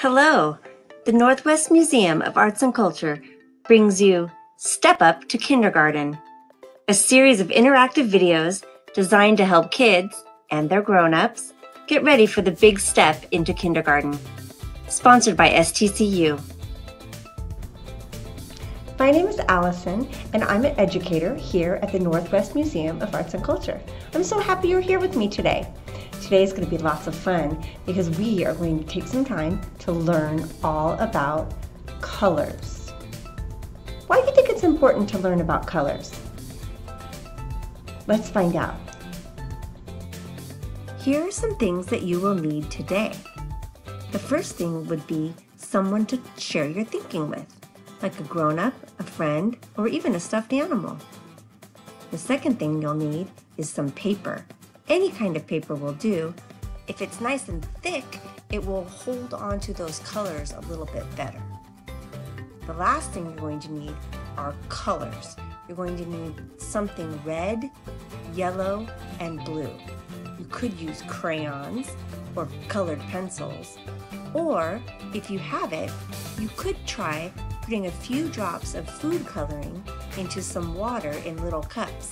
Hello! The Northwest Museum of Arts and Culture brings you Step Up to Kindergarten, a series of interactive videos designed to help kids and their grown-ups get ready for the big step into kindergarten. Sponsored by STCU. My name is Allison, and I'm an educator here at the Northwest Museum of Arts and Culture. I'm so happy you're here with me today. Today is going to be lots of fun because we are going to take some time to learn all about colors. Why do you think it's important to learn about colors? Let's find out. Here are some things that you will need today. The first thing would be someone to share your thinking with, like a grown-up, a friend, or even a stuffed animal. The second thing you'll need is some paper. Any kind of paper will do. If it's nice and thick, it will hold on to those colors a little bit better. The last thing you're going to need are colors. You're going to need something red, yellow, and blue. You could use crayons or colored pencils, or if you have it, you could try putting a few drops of food coloring into some water in little cups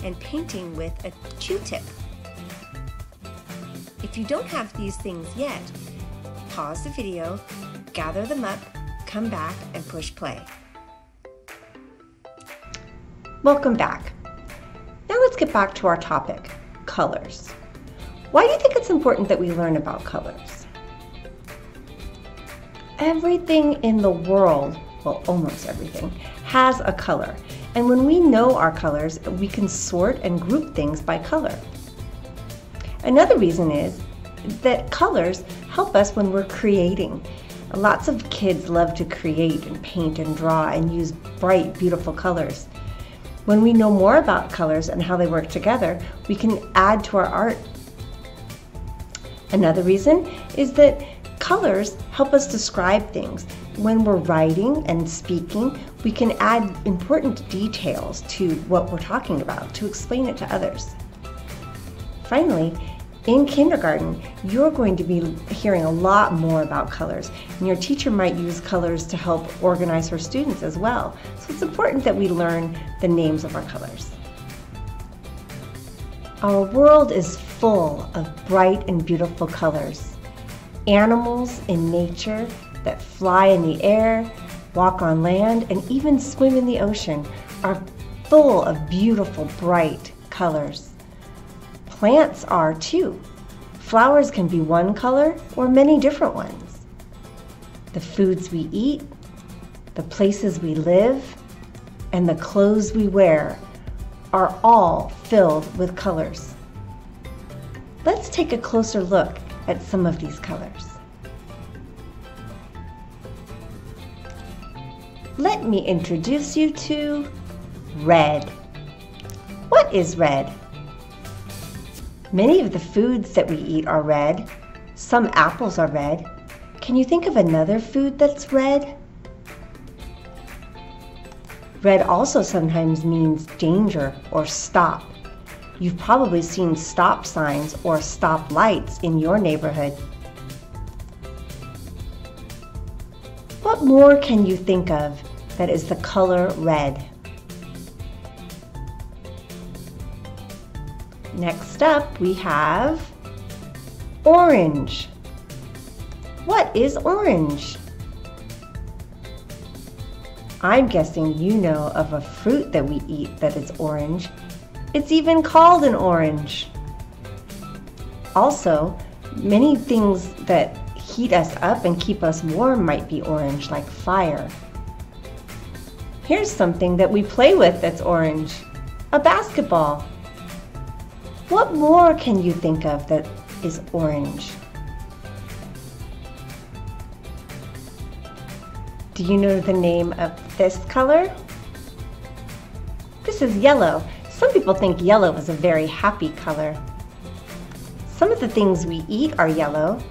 and painting with a Q-tip. If you don't have these things yet, pause the video, gather them up, come back, and push play. Welcome back. Now let's get back to our topic, colors. Why do you think it's important that we learn about colors? Everything in the world, well, almost everything, has a color. And when we know our colors, we can sort and group things by color. Another reason is that colors help us when we're creating. Lots of kids love to create and paint and draw and use bright, beautiful colors. When we know more about colors and how they work together, we can add to our art. Another reason is that colors help us describe things. When we're writing and speaking, we can add important details to what we're talking about to explain it to others. Finally, in kindergarten, you're going to be hearing a lot more about colors, and your teacher might use colors to help organize her students as well. So it's important that we learn the names of our colors. Our world is full of bright and beautiful colors. Animals in nature that fly in the air, walk on land, and even swim in the ocean are full of beautiful, bright colors. Plants are too. Flowers can be one color or many different ones. The foods we eat, the places we live, and the clothes we wear are all filled with colors. Let's take a closer look at some of these colors. Let me introduce you to red. What is red? Many of the foods that we eat are red. Some apples are red. Can you think of another food that's red? Red also sometimes means danger or stop. You've probably seen stop signs or stop lights in your neighborhood. What more can you think of that is the color red? Next up, we have orange. What is orange? I'm guessing you know of a fruit that we eat that is orange. It's even called an orange. Also, many things that heat us up and keep us warm might be orange, like fire. Here's something that we play with that's orange, a basketball. What more can you think of that is orange? Do you know the name of this color? This is yellow. Some people think yellow is a very happy color. Some of the things we eat are yellow.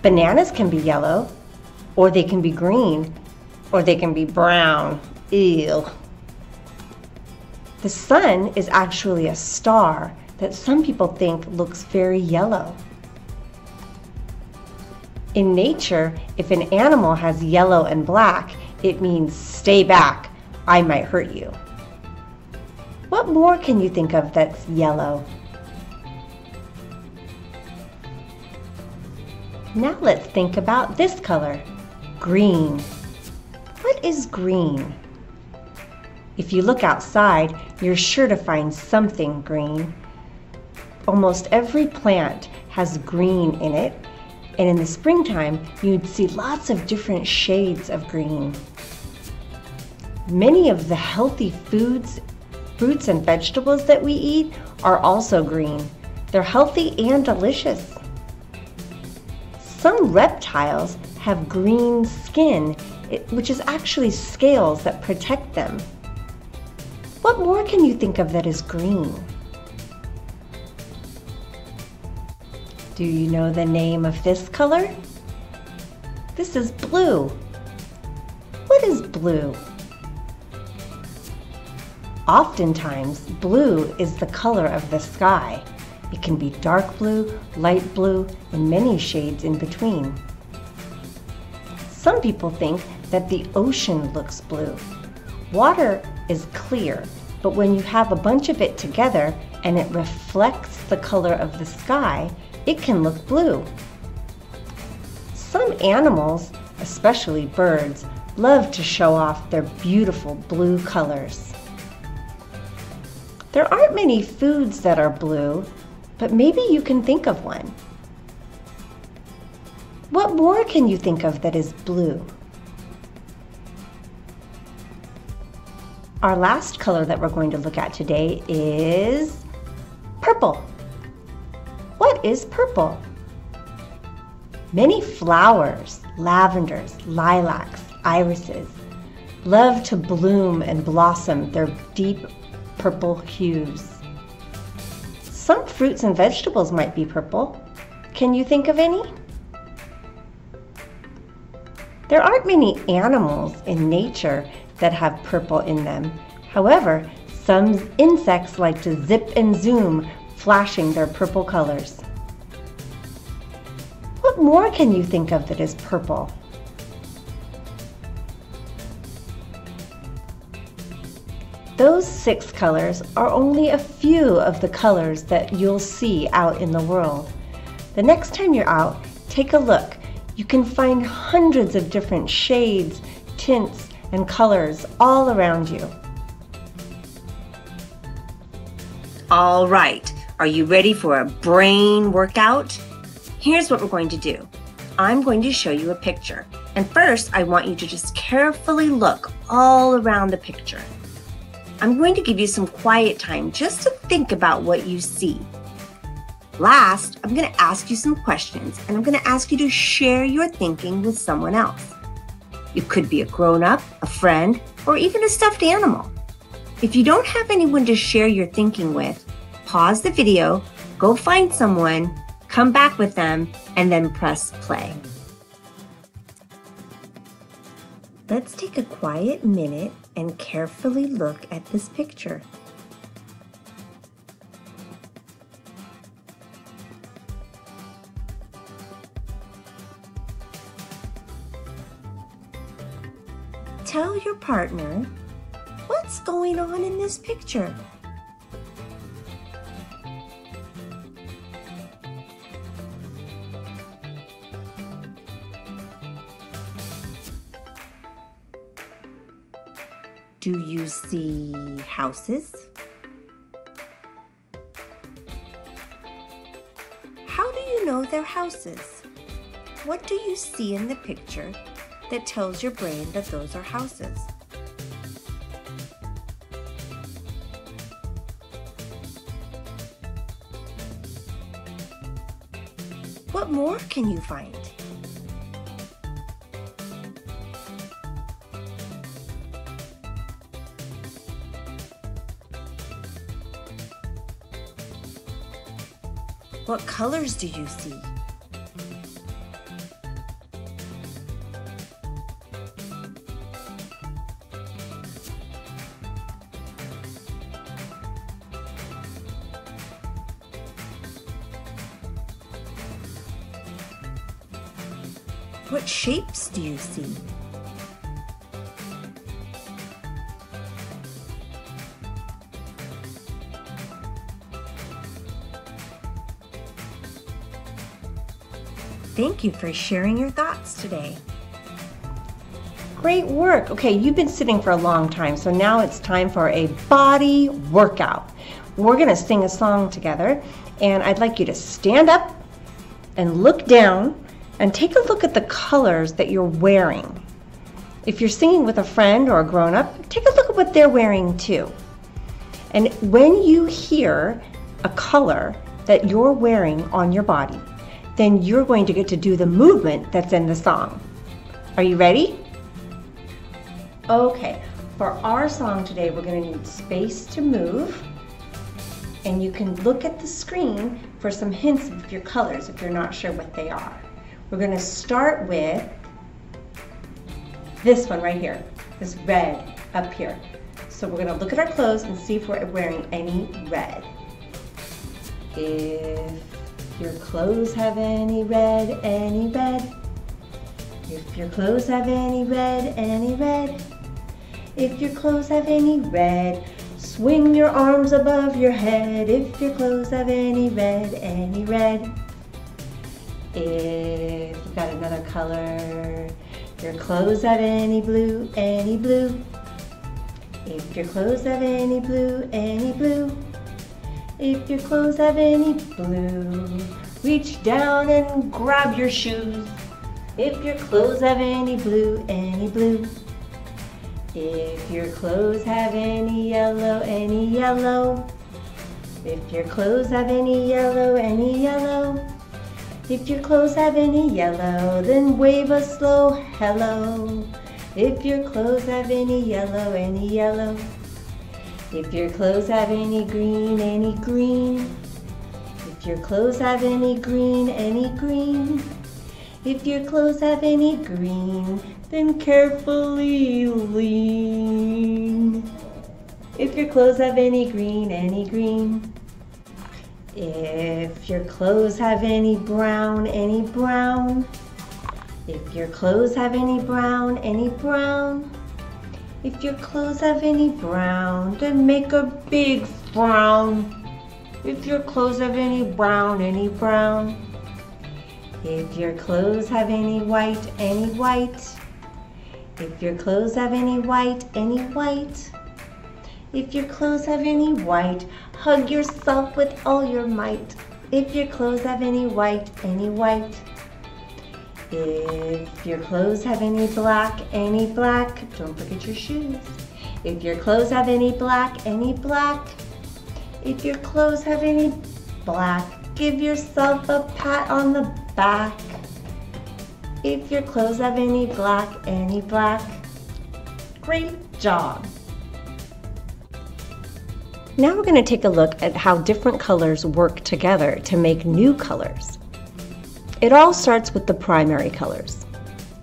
Bananas can be yellow, or they can be green, or they can be brown. Ew. The sun is actually a star. that some people think looks very yellow. In nature, if an animal has yellow and black, it means stay back, I might hurt you. What more can you think of that's yellow? Now let's think about this color, green. What is green? If you look outside, you're sure to find something green. Almost every plant has green in it, and in the springtime, you'd see lots of different shades of green. Many of the healthy foods, fruits and vegetables that we eat are also green. They're healthy and delicious. Some reptiles have green skin, which is actually scales that protect them. What more can you think of that is green? Do you know the name of this color? This is blue. What is blue? Oftentimes, blue is the color of the sky. It can be dark blue, light blue, and many shades in between. Some people think that the ocean looks blue. Water is clear, but when you have a bunch of it together and it reflects the color of the sky, it can look blue. Some animals, especially birds, love to show off their beautiful blue colors. There aren't many foods that are blue, but maybe you can think of one. What more can you think of that is blue? Our last color that we're going to look at today is purple. What is purple? Many flowers, lavenders, lilacs, irises, love to bloom and blossom their deep purple hues. Some fruits and vegetables might be purple. Can you think of any? There aren't many animals in nature that have purple in them. However, some insects like to zip and zoom, flashing their purple colors. What more can you think of that is purple? Those 6 colors are only a few of the colors that you'll see out in the world. The next time you're out, take a look. You can find hundreds of different shades, tints, and colors all around you. All right, are you ready for a brain workout? Here's what we're going to do. I'm going to show you a picture. And first, I want you to just carefully look all around the picture. I'm going to give you some quiet time just to think about what you see. Last, I'm going to ask you some questions, and I'm going to ask you to share your thinking with someone else. It could be a grown-up, a friend, or even a stuffed animal. If you don't have anyone to share your thinking with, pause the video, go find someone, come back with them, and then press play. Let's take a quiet minute and carefully look at this picture. Tell your partner, what's going on in this picture? Do you see houses? How do you know they're houses? What do you see in the picture that tells your brain that those are houses? What more can you find? What colors do you see? What shapes do you see? Thank you for sharing your thoughts today. Great work. Okay, you've been sitting for a long time, so now it's time for a body workout. We're going to sing a song together, and I'd like you to stand up and look down and take a look at the colors that you're wearing. If you're singing with a friend or a grown-up, take a look at what they're wearing too. And when you hear a color that you're wearing on your body, then you're going to get to do the movement that's in the song. Are you ready? Okay, for our song today, we're going to need space to move, and you can look at the screen for some hints of your colors if you're not sure what they are. We're going to start with this one right here, this red up here. So we're going to look at our clothes and see if we're wearing any red. If your clothes have any red, if your clothes have any red, if your clothes have any red, swing your arms above your head. If your clothes have any red, if you've got another color, your clothes have any blue, if your clothes have any blue, if your clothes have any blue, reach down and grab your shoes. If your clothes have any blue, if your clothes have any yellow, if your clothes have any yellow, if your clothes have any yellow, then wave a slow hello. If your clothes have any yellow, if your clothes have any green, if your clothes have any green, if your clothes have any green, then carefully lean. If your clothes have any green, if your clothes have any brown, if your clothes have any brown, if your clothes have any brown, then make a big frown. If your clothes have any brown, if your clothes have any white, if your clothes have any white, if your clothes have any white, hug yourself with all your might. If your clothes have any white, if your clothes have any black, don't forget your shoes. If your clothes have any black, if your clothes have any black, give yourself a pat on the back. If your clothes have any black, great job. Now we're going to take a look at how different colors work together to make new colors. It all starts with the primary colors.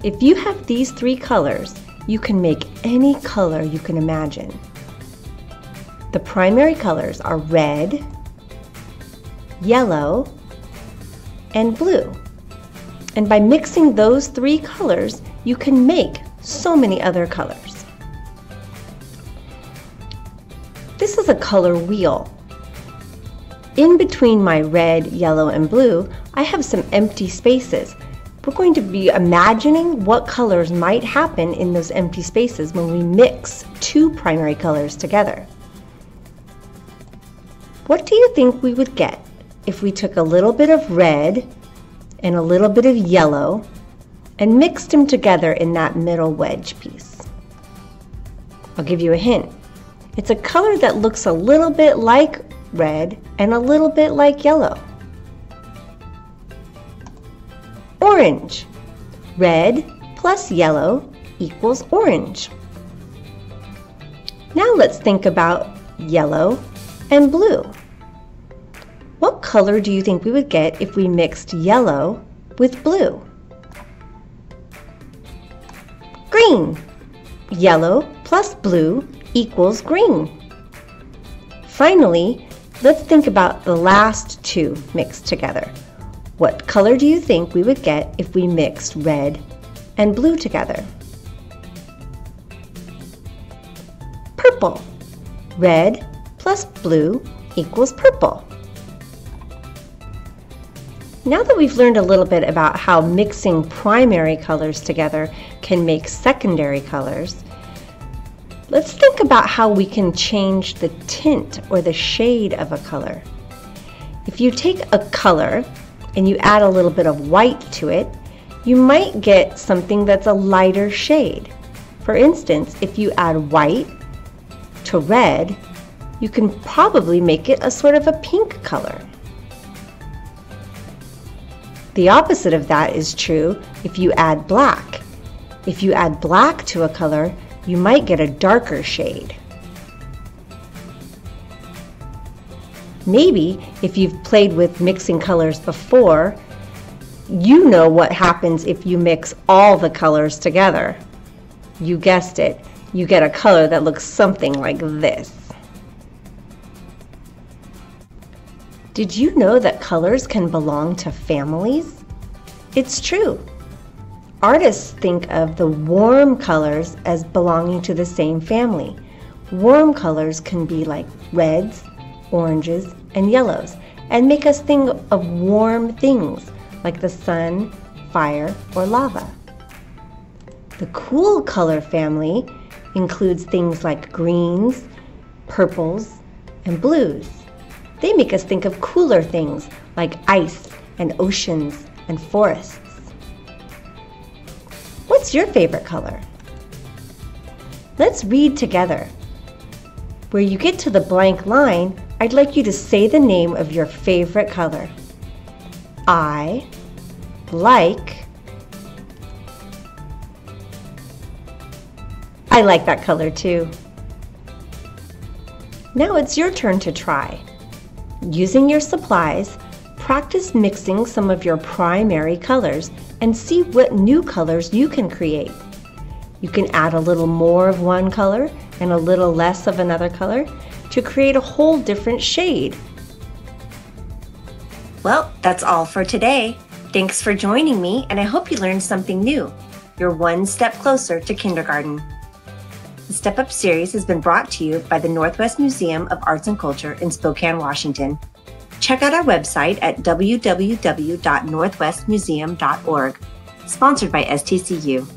If you have these three colors, you can make any color you can imagine. The primary colors are red, yellow, and blue. And by mixing those three colors, you can make so many other colors. This is a color wheel. In between my red, yellow, and blue, I have some empty spaces. We're going to be imagining what colors might happen in those empty spaces when we mix two primary colors together. What do you think we would get if we took a little bit of red and a little bit of yellow and mixed them together in that middle wedge piece? I'll give you a hint. It's a color that looks a little bit like red and a little bit like yellow. Orange. Red plus yellow equals orange. Now let's think about yellow and blue. What color do you think we would get if we mixed yellow with blue? Green. Yellow plus blue equals green. Finally, let's think about the last two mixed together. What color do you think we would get if we mixed red and blue together. Purple. Red plus blue equals purple. Now that we've learned a little bit about how mixing primary colors together can make secondary colors, let's think about how we can change the tint or the shade of a color. If you take a color and you add a little bit of white to it, you might get something that's a lighter shade. For instance, if you add white to red, you can probably make it a sort of a pink color. The opposite of that is true if you add black. If you add black to a color, you might get a darker shade. Maybe if you've played with mixing colors before, you know what happens if you mix all the colors together. You guessed it, you get a color that looks something like this. Did you know that colors can belong to families? It's true. Artists think of the warm colors as belonging to the same family. Warm colors can be like reds, oranges, and yellows, and make us think of warm things like the sun, fire, or lava. The cool color family includes things like greens, purples, and blues. They make us think of cooler things like ice and oceans and forests. What's your favorite color? Let's read together. Where you get to the blank line, I'd like you to say the name of your favorite color. I like that color too. Now it's your turn to try. Using your supplies, practice mixing some of your primary colors and see what new colors you can create. You can add a little more of one color and a little less of another color to create a whole different shade. Well, that's all for today. Thanks for joining me, and I hope you learned something new. You're one step closer to kindergarten. The Step Up series has been brought to you by the Northwest Museum of Arts and Culture in Spokane, Washington. Check out our website at www.northwestmuseum.org, sponsored by STCU.